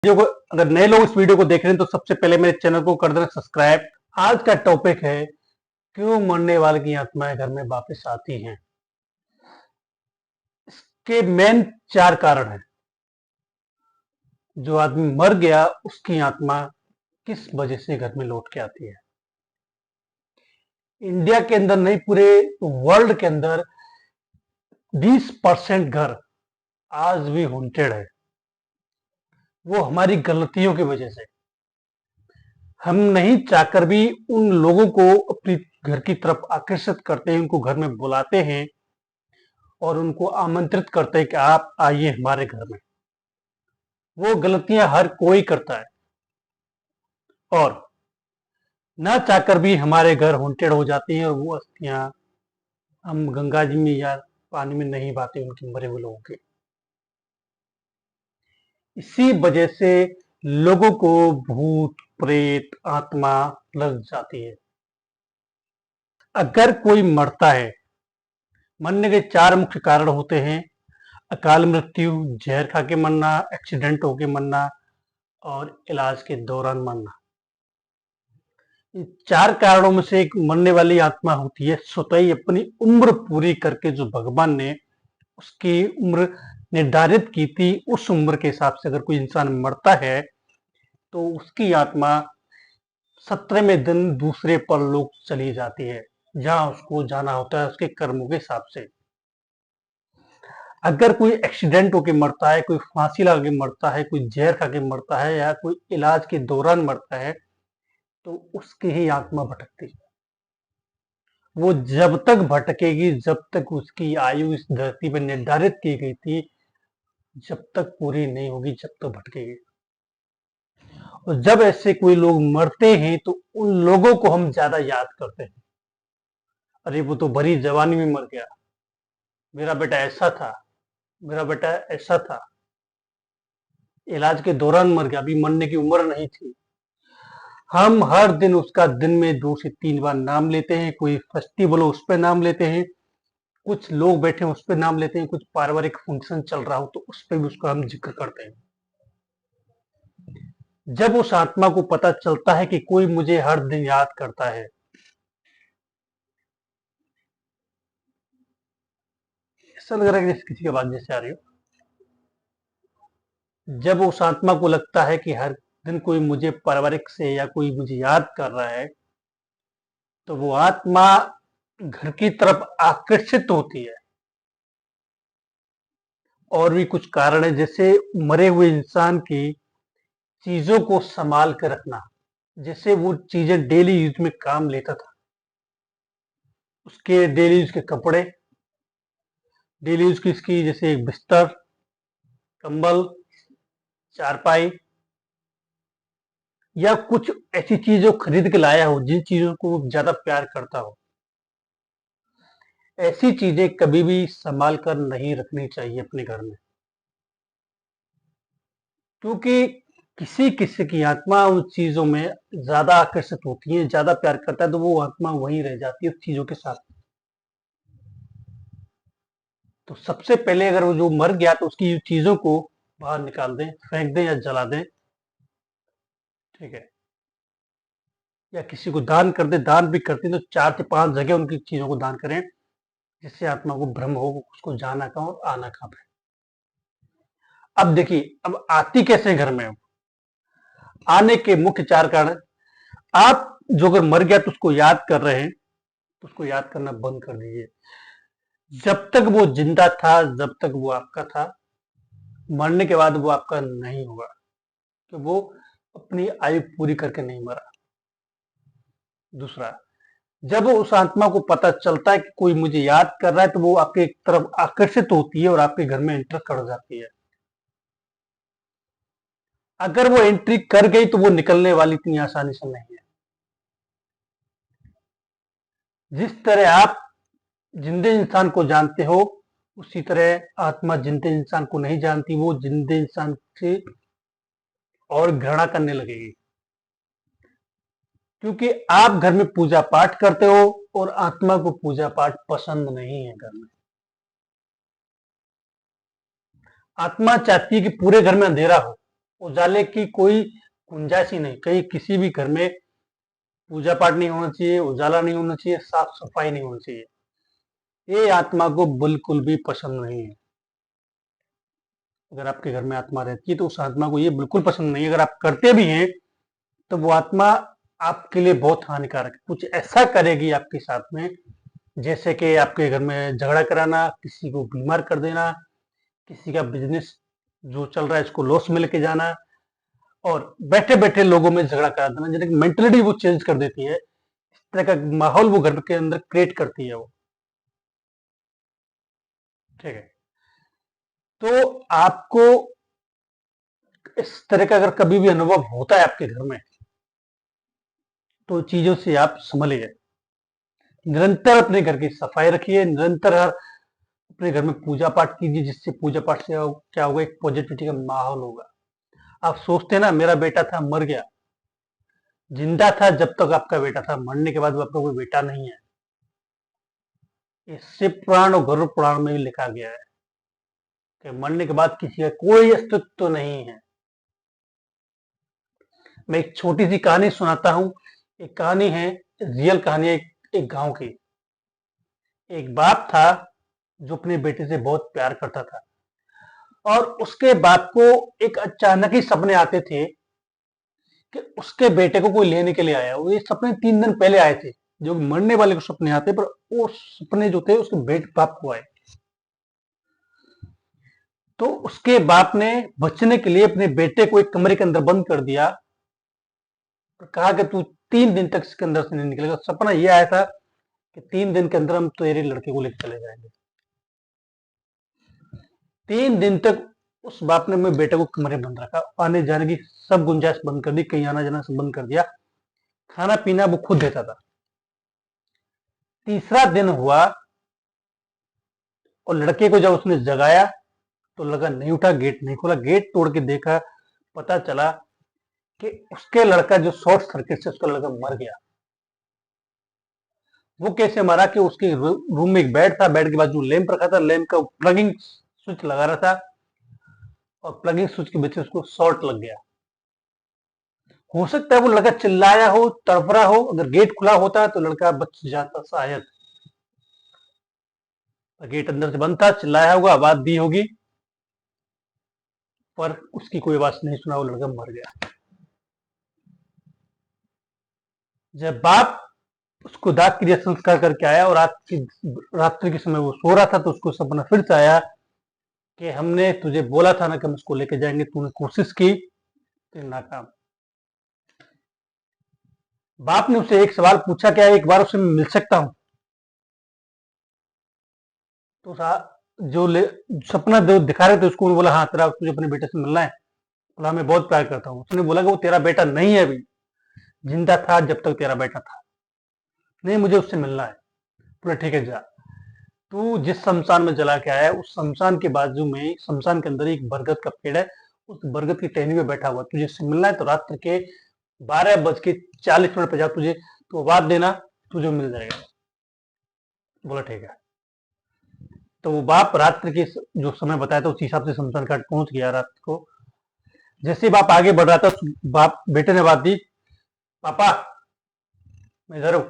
Video को अगर नए लोग इस वीडियो को देख रहे हैं तो सबसे पहले मेरे चैनल को कर देना सब्सक्राइब। आज का टॉपिक है क्यों मरने वाले की आत्माएं घर में वापस आती हैं। इसके मेन 4 कारण हैं। जो आदमी मर गया उसकी आत्मा किस वजह से घर में लौट के आती है। इंडिया के अंदर नहीं, पूरे वर्ल्ड के अंदर 20% घर आज भी हॉन्टेड है। वो हमारी गलतियों की वजह से। हम नहीं चाहकर भी उन लोगों को अपनी घर की तरफ आकर्षित करते हैं, उनको घर में बुलाते हैं और उनको आमंत्रित करते हैं कि आप आइए हमारे घर में। वो गलतियां हर कोई करता है और ना चाहकर भी हमारे घर हॉन्टेड हो जाती हैं और वो अस्थियां हम गंगा जी में या पानी में नहीं बहाते उनके मरे हुए लोगों के। इसी वजह से लोगों को भूत प्रेत आत्मा लग जाती है। अगर कोई मरता है, मरने के 4 मुख्य कारण होते हैं। अकाल मृत्यु, जहर खा के मरना, एक्सीडेंट होके मरना और इलाज के दौरान मरना। इन 4 कारणों में से एक मरने वाली आत्मा होती है स्वतः ही अपनी उम्र पूरी करके। जो भगवान ने उसकी उम्र निर्धारित की थी, उस उम्र के हिसाब से अगर कोई इंसान मरता है तो उसकी आत्मा 17वें दिन दूसरे परलोक चली जाती है, जहां उसको जाना होता है उसके कर्मों के हिसाब से। अगर कोई एक्सीडेंट होके मरता है, कोई फांसी लगा के मरता है, कोई जहर खा के मरता है या कोई इलाज के दौरान मरता है तो उसकी ही आत्मा भटकती है। वो जब तक भटकेगी, जब तक उसकी आयु इस धरती पर निर्धारित की गई थी, जब तक पूरी नहीं होगी जब तक भटकेगी। और जब ऐसे कोई लोग मरते हैं तो उन लोगों को हम ज्यादा याद करते हैं। अरे वो तो भरी जवानी में मर गया, मेरा बेटा ऐसा था, मेरा बेटा ऐसा था, इलाज के दौरान मर गया, अभी मरने की उम्र नहीं थी। हम हर दिन उसका दिन में 2 से 3 बार नाम लेते हैं। कोई फेस्टिवल हो उस पर नाम लेते हैं, कुछ लोग बैठे उस पर नाम लेते हैं, कुछ पारिवारिक फंक्शन चल रहा हो तो उस पर भी उसका हम जिक्र करते हैं। जब उस आत्मा को पता चलता है कि कोई मुझे हर दिन याद करता है, ऐसा लग रहा है कि किसी की आवाज जैसे आ रही हो। जब उस आत्मा को लगता है कि हर दिन कोई मुझे पारिवारिक से या कोई मुझे याद कर रहा है तो वो आत्मा घर की तरफ आकर्षित होती है। और भी कुछ कारण है, जैसे मरे हुए इंसान की चीजों को संभाल कर रखना। जैसे वो चीजें डेली यूज में काम लेता था, उसके डेली यूज के कपड़े, डेली यूज की इसकी जैसे बिस्तर, कंबल, चारपाई या कुछ ऐसी चीजों खरीद के लाया हो जिन चीजों को वो ज्यादा प्यार करता हो, ऐसी चीजें कभी भी संभाल कर नहीं रखनी चाहिए अपने घर में। क्योंकि किसी किसी की आत्मा उन चीजों में ज्यादा आकर्षित होती है, ज्यादा प्यार करता है तो वो आत्मा वहीं रह जाती है उस चीजों के साथ। तो सबसे पहले अगर वो जो मर गया तो उसकी चीजों को बाहर निकाल दें, फेंक दें या जला दें, ठीक है। या किसी को दान कर दें। दान भी करते हैं तो 4 से 5 जगह उनकी चीजों को दान करें, जिससे आत्मा को भ्रम हो उसको जाना कहाँ और आना कहाँ पे। अब देखिए, अब आती कैसे घर में। आने के मुख्य 4 कारण। आप जो अगर मर गया तो उसको याद कर रहे हैं तो उसको याद करना बंद कर दीजिए। जब तक वो जिंदा था, जब तक वो आपका था, मरने के बाद वो आपका नहीं होगा, तो वो अपनी आयु पूरी करके नहीं मरा। दूसरा, जब उस आत्मा को पता चलता है कि कोई मुझे याद कर रहा है तो वो आपके तरफ आकर्षित होती है और आपके घर में एंटर कर जाती है। अगर वो एंट्री कर गई तो वो निकलने वाली इतनी आसानी से नहीं है। जिस तरह आप जिंदे इंसान को जानते हो, उसी तरह आत्मा जिंदे इंसान को नहीं जानती, वो जिंदे इंसान से और घृणा करने लगेगी। क्योंकि आप घर में पूजा पाठ करते हो और आत्मा को पूजा पाठ पसंद नहीं है घर में। आत्मा चाहती है कि पूरे घर में अंधेरा हो, उजाले की कोई गुंजाइश ही नहीं। कहीं किसी भी घर में पूजा पाठ नहीं होना चाहिए, उजाला नहीं होना चाहिए, साफ सफाई नहीं होनी चाहिए। ये आत्मा को बिल्कुल भी पसंद नहीं है। अगर आपके घर में आत्मा रहती है तो उस आत्मा को ये बिल्कुल पसंद नहीं है। अगर आप करते भी हैं तो वो आत्मा आपके लिए बहुत हानिकारक है। कुछ ऐसा करेगी आपके साथ में, जैसे कि आपके घर में झगड़ा कराना, किसी को बीमार कर देना, किसी का बिजनेस जो चल रहा है इसको लॉस में लेके जाना, और बैठे बैठे लोगों में झगड़ा करा देना, जैसे मेंटलिटी वो चेंज कर देती है। इस तरह का माहौल वो घर के अंदर क्रिएट करती है वो। ठीक है, तो आपको इस तरह का अगर कभी भी अनुभव होता है आपके घर में, तो चीजों से आप संभलिए। निरंतर अपने घर की सफाई रखिए, निरंतर अपने घर में पूजा पाठ कीजिए, जिससे पूजा पाठ से क्या होगा, एक पॉजिटिविटी का माहौल होगा। आप सोचते हैं ना, मेरा बेटा था मर गया। जिंदा था जब तक आपका बेटा था, मरने के बाद वो आपका कोई बेटा नहीं है। ये शिव पुराण और गरुड़ पुराण में भी लिखा गया है कि मरने के बाद किसी का कोई अस्तित्व नहीं है। मैं एक छोटी सी कहानी सुनाता हूँ। एक कहानी है, रियल कहानी है, एक गांव की। एक बाप था जो अपने बेटे से बहुत प्यार करता था, और उसके बाप को एक अचानक ही सपने आते थे कि उसके बेटे को कोई लेने के लिए आया। वो ये सपने 3 दिन पहले आए थे। जो मरने वाले को सपने आते, पर वो सपने जो थे उसके बेटे बाप को आए। तो उसके बाप ने बचने के लिए अपने बेटे को एक कमरे के अंदर बंद कर दिया और कहा कि तू 3 दिन तक इसके अंदर से नहीं निकलेगा। सपना यह आया था कि 3 दिन के अंदर हम तेरे लड़के को लेकर चले जाएंगे। 3 दिन तक उस बाप ने अपने बेटे को कमरे में बंद रखा, आने जाने की सब गुंजाइश बंद कर दी, कहीं आना जाना सब बंद कर दिया। खाना पीना वो खुद देता था। तीसरा दिन हुआ और लड़के को जब उसने जगाया तो लगा नहीं उठा, गेट नहीं खोला। गेट तोड़ के देखा, पता चला कि उसके लड़का जो शॉर्ट सर्किट से उसका लड़का मर गया। वो कैसे मरा कि उसके रूम में एक बेड था, बेड के बाजू लैंप रखा था, लैंप का प्लगिंग स्विच लगा रहा था, और प्लगिंग स्विच के बीच उसको शॉर्ट लग गया। हो सकता है वो लड़का चिल्लाया हो, तड़परा हो। अगर गेट खुला होता तो लड़का बच जाता शायद। गेट अंदर से बंद था, चिल्लाया होगा, आवाज दी होगी, पर उसकी कोई आवाज नहीं सुना, वो लड़का मर गया। जब बाप उसको दाह क्रिया संस्कार करके आया और रात्रि के समय वो सो रहा था, तो उसको सपना फिर से आया कि हमने तुझे बोला था ना कि हम उसको लेके जाएंगे, तूने कोशिश की, तेरे नाकाम। बाप ने उसे एक सवाल पूछा, क्या एक बार उसे मिल सकता हूं? तो जो सपना जो दिखा रहे थे उसको बोला, हाँ तेरा तुझे अपने बेटे से मिलना है। बोला मैं बहुत प्यार करता हूँ। उसने बोला कि वो तेरा बेटा नहीं है, अभी जिंदा था जब तक तेरा बेटा था, नहीं मुझे उससे मिलना है। बोला ठीक है जा। तू जिस शमशान में जला के आया, उस शमशान के बाजू में, शमशान के अंदर एक बरगद का पेड़ है, उस बरगद की टहनी में बैठा हुआ, तुझे उससे मिलना है तो रात्र के 12:40 पर जा, तुझे तो आवाज देना, तुझे मिल जाएगा। बोला ठीक है। तो वो बाप रात्रि के जो समय बताया था उसी हिसाब से शमशान घाट पहुंच गया रात को। जैसे बाप आगे बढ़ रहा था, बाप बेटे ने बात दी, पापा मैं इधर हूं।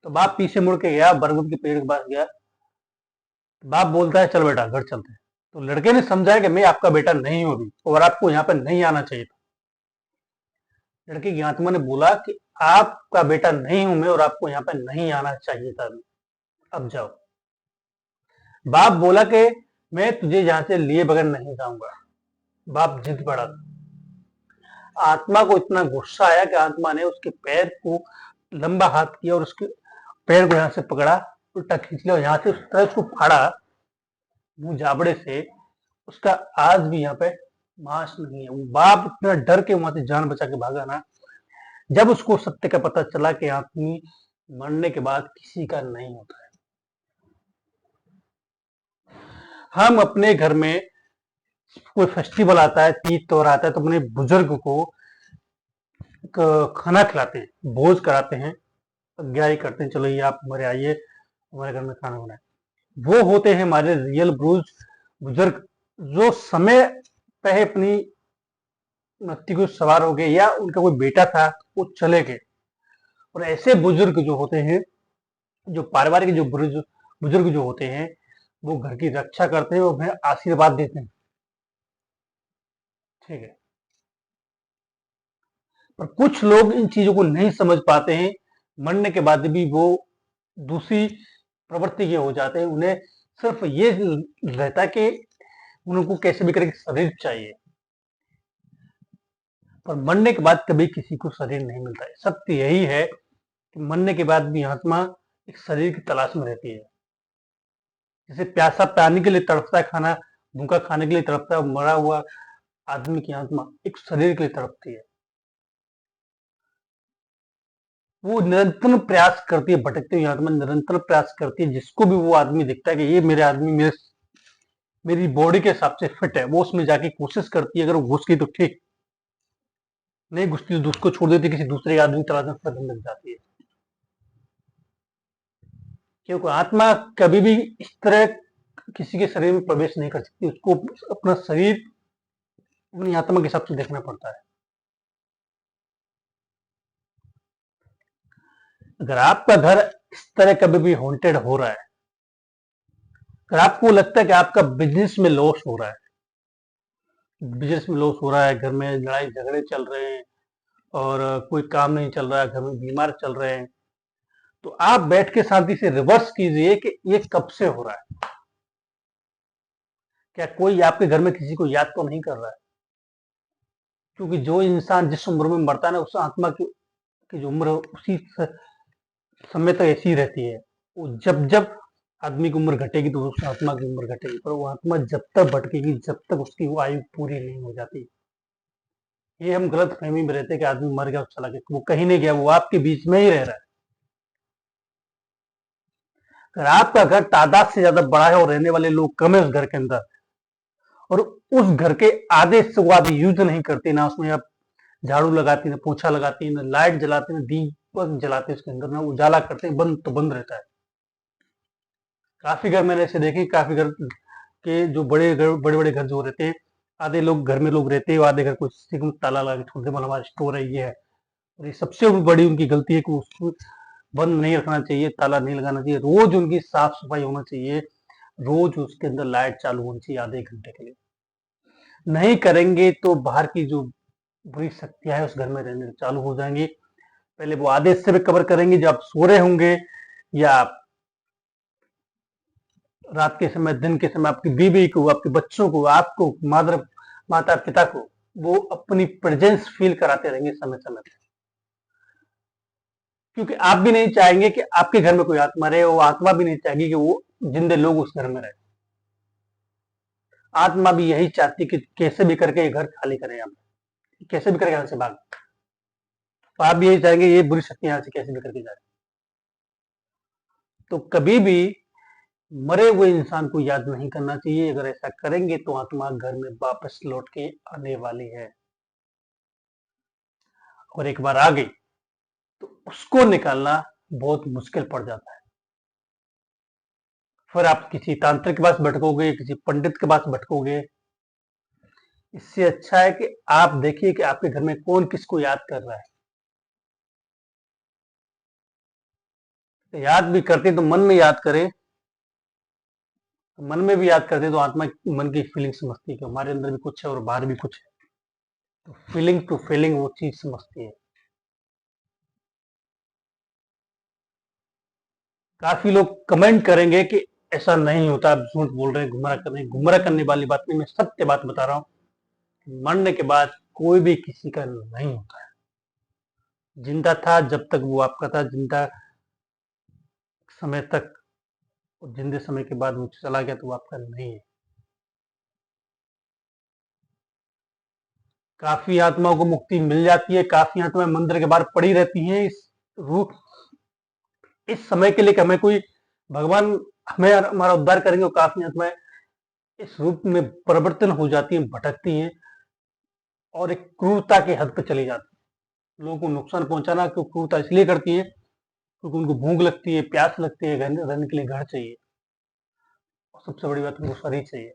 तो बाप पीछे मुड़ के गया, बरगद के पेड़ के पास गया। बाप बोलता है चल बेटा घर चलते हैं। तो लड़के ने समझाया कि मैं आपका बेटा नहीं हूं अभी, और आपको यहाँ पे नहीं आना चाहिए था। लड़के की आत्मा ने बोला कि आपका बेटा नहीं हूं मैं, और आपको यहाँ पे नहीं आना चाहिए था अभी, अब जाओ। बाप बोला कि मैं तुझे यहां से लिए बगैर नहीं जाऊंगा। बाप जिद पड़ा। आत्मा को इतना गुस्सा आया कि आत्मा ने उसके पैर को लंबा हाथ किया और उसके पैर को यहां से पकड़ा, उल्टा खींच लिया, और यहां से उस तरह उसको फाड़ा मुंह जाबड़े से। उसका आज भी यहाँ पे मांस नहीं है। वो बाप इतना डर के वहां से जान बचा के भागा ना, जब उसको सत्य का पता चला कि आदमी मरने के बाद किसी का नहीं होता है। हम अपने घर में कोई फेस्टिवल आता है, तीज त्योहार आता है, तो अपने बुजुर्ग को खाना खिलाते हैं, भोज कराते हैं, अग्याई करते हैं, चलो ये आप हमारे आइए, हमारे घर में खाना बनाए। वो होते हैं हमारे रियल बुजुर्ग, जो समय स्वतः अपनी मृत्यु को सवार हो गए, या उनका कोई बेटा था वो चले गए। और ऐसे बुजुर्ग जो होते हैं, जो पारिवारिक जो बुजुर्ग जो होते हैं, वो घर की रक्षा करते हैं और उन्हें आशीर्वाद देते हैं। ठीक है, पर कुछ लोग इन चीजों को नहीं समझ पाते हैं, मरने के बाद भी वो दूसरी प्रवृत्ति के हो जाते हैं। उन्हें सिर्फ ये रहता है कि उनको कैसे भी करके शरीर चाहिए, पर मरने के बाद कभी किसी को शरीर नहीं मिलता है। सत्य यही है कि मरने के बाद भी आत्मा एक शरीर की तलाश में रहती है। जैसे प्यासा पानी के लिए तड़पता है, खाना भूखा खाने के लिए तड़पता है, मरा हुआ आदमी की आत्मा एक शरीर के लिए तड़पती है। वो निरंतर प्रयास करती है, भटकती हुई आत्मा निरंतर प्रयास करती है। जिसको भी वो आदमी दिखता है कि ये मेरे आदमी मेरी बॉडी के हिसाब से फिट है, वो उसमें जाके कोशिश करती है। अगर वो घुस गई तो ठीक, नहीं घुसती तो उसको छोड़ देती, किसी दूसरे आदमी तलाश में फिरने लग जाती है। क्योंकि आत्मा कभी भी इस तरह किसी के शरीर में प्रवेश नहीं कर सकती। उसको अपना शरीर अपनी आत्मा के हिसाब से देखना पड़ता है। अगर आपका घर इस तरह कभी भी हॉन्टेड हो रहा है, अगर आपको लगता है कि आपका बिजनेस में लॉस हो रहा है, घर में लड़ाई झगड़े चल रहे हैं और कोई काम नहीं चल रहा है, घर में बीमार चल रहे हैं, तो आप बैठ के शांति से रिवर्स कीजिए कि ये कब से हो रहा है। क्या कोई आपके घर में किसी को याद तो नहीं कर रहा है? क्योंकि जो इंसान जिस उम्र में मरता है ना, उस आत्मा की जो उम्र उसी समय तक ऐसी ही रहती है। वो जब जब आदमी की उम्र घटेगी तो उस आत्मा की उम्र घटेगी, पर वो आत्मा जब तक भटकेगी, जब तक उसकी वो आयु पूरी नहीं हो जाती। ये हम गलत फहमी में रहते हैं कि आदमी मर गया और चला गया। वो कहीं नहीं गया, वो आपके बीच में ही रह रहा है। अगर आपका घर तादाद से ज्यादा बड़ा है और रहने वाले लोग कम है उस घर के अंदर, और उस घर के आधे हिस्से को आप यूज नहीं करते, ना उसमें आप झाड़ू लगाती, ना पोछा लगाती, ना लाइट जलाते, ना दीपक जलाते, उसके अंदर ना उजाला करते, बंद तो बंद रहता है। काफी घर मैंने ऐसे देखे, काफी घर के जो बड़े बड़े घर जो रहते हैं, आधे लोग घर में लोग रहते हैं, आधे घर को ताला लगा के छोड़ दे, हमारा स्टोर है, ये है। और ये सबसे बड़ी उनकी गलती है कि उसको बंद नहीं रखना चाहिए, ताला नहीं लगाना चाहिए। रोज उनकी साफ सफाई होना चाहिए, रोज उसके अंदर लाइट चालू होनी चाहिए आधे घंटे के लिए। नहीं करेंगे तो बाहर की जो बुरी शक्तियां है उस घर में रहने चालू हो जाएंगी। पहले वो आधे हिस्से पे कवर करेंगे जब आप सो रहे होंगे, या रात के समय, दिन के समय, आपकी बीवी को, आपके बच्चों को, आपको, माता पिता को वो अपनी प्रेजेंस फील कराते रहेंगे समय समय पर। क्योंकि आप भी नहीं चाहेंगे कि आपके घर में कोई आत्मा रहे, वो आत्मा भी नहीं चाहेगी कि वो जिंदे लोग उस घर में रहे। आत्मा भी यही चाहती कि कैसे भी करके ये घर खाली करें, हम कैसे भी करके यहां से भाग। तो आप भी यही चाहेंगे ये बुरी शक्ति यहां से कैसे भी करके जाए। तो कभी भी मरे हुए इंसान को याद नहीं करना चाहिए। अगर ऐसा करेंगे तो आत्मा घर में वापस लौट के आने वाली है, और एक बार आ गई तो उसको निकालना बहुत मुश्किल पड़ जाता है। फिर आप किसी तांत्रिक के पास भटकोगे, किसी पंडित के पास भटकोगे। इससे अच्छा है कि आप देखिए कि आपके घर में कौन किसको याद कर रहा है। तो याद भी करते तो मन में याद करें, मन में भी याद करते तो आत्मा मन की फीलिंग समझती है कि हमारे अंदर भी कुछ है और बाहर भी कुछ है। तो फीलिंग टू फीलिंग वो चीज समझती है। काफी लोग कमेंट करेंगे कि ऐसा नहीं होता, आप झूठ बोल रहे हैं, गुमराह कर रहे हैं। गुमराह करने वाली बात नहीं, मैं सत्य बात बता रहा हूं। मरने के बाद कोई भी किसी का नहीं होता है। जिंदा था जब तक वो आपका था, जिंदा समय तक, और जिंदे समय के बाद वो चला गया तो वो आपका नहीं है। काफी आत्माओं को मुक्ति मिल जाती है, काफी आत्माएं मंदिर के बाहर पड़ी रहती हैं इस रूप इस समय के लिए कि हमें कोई भगवान हमें हमारा उद्धार करेंगे। और काफी आत्माएं इस रूप में परिवर्तन हो जाती हैं, भटकती हैं और एक क्रूरता के हद पर चली जाती है। लोगों को नुकसान पहुंचाना क्यों क्रूरता इसलिए करती है क्योंकि उनको भूख लगती है, प्यास लगती है, रहने के लिए घर चाहिए, और सबसे बड़ी बात उनको शरीर चाहिए।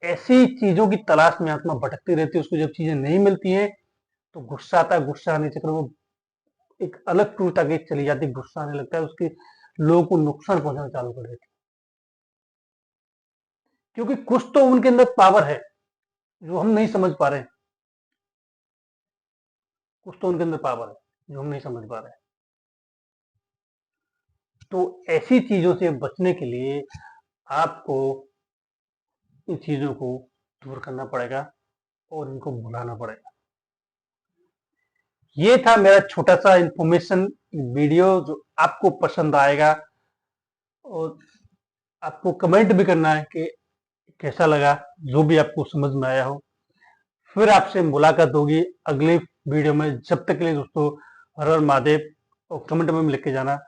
ऐसी चीजों की तलाश में आत्मा भटकती रहती है। उसको जब चीजें नहीं मिलती हैं तो गुस्सा आता है, गुस्सा आने के चक्कर में वो एक अलग टूट आगे चली जाती है, गुस्सा आने लगता है, उसके लोगों को नुकसान पहुंचाना चालू कर देती है। क्योंकि कुछ तो उनके अंदर पावर है जो हम नहीं समझ पा रहे हैं, कुछ तो उनके अंदर पावर है जो हम नहीं समझ पा रहे हैं। तो ऐसी चीजों से बचने के लिए आपको इन चीजों को दूर करना पड़ेगा और इनको भुलाना पड़ेगा। ये था मेरा छोटा सा इंफॉर्मेशन वीडियो जो आपको पसंद आएगा, और आपको कमेंट भी करना है कि कैसा लगा, जो भी आपको समझ में आया हो। फिर आपसे मुलाकात होगी अगले वीडियो में। जब तक के लिए दोस्तों, हर हर महादेव, और कमेंट में लिख के जाना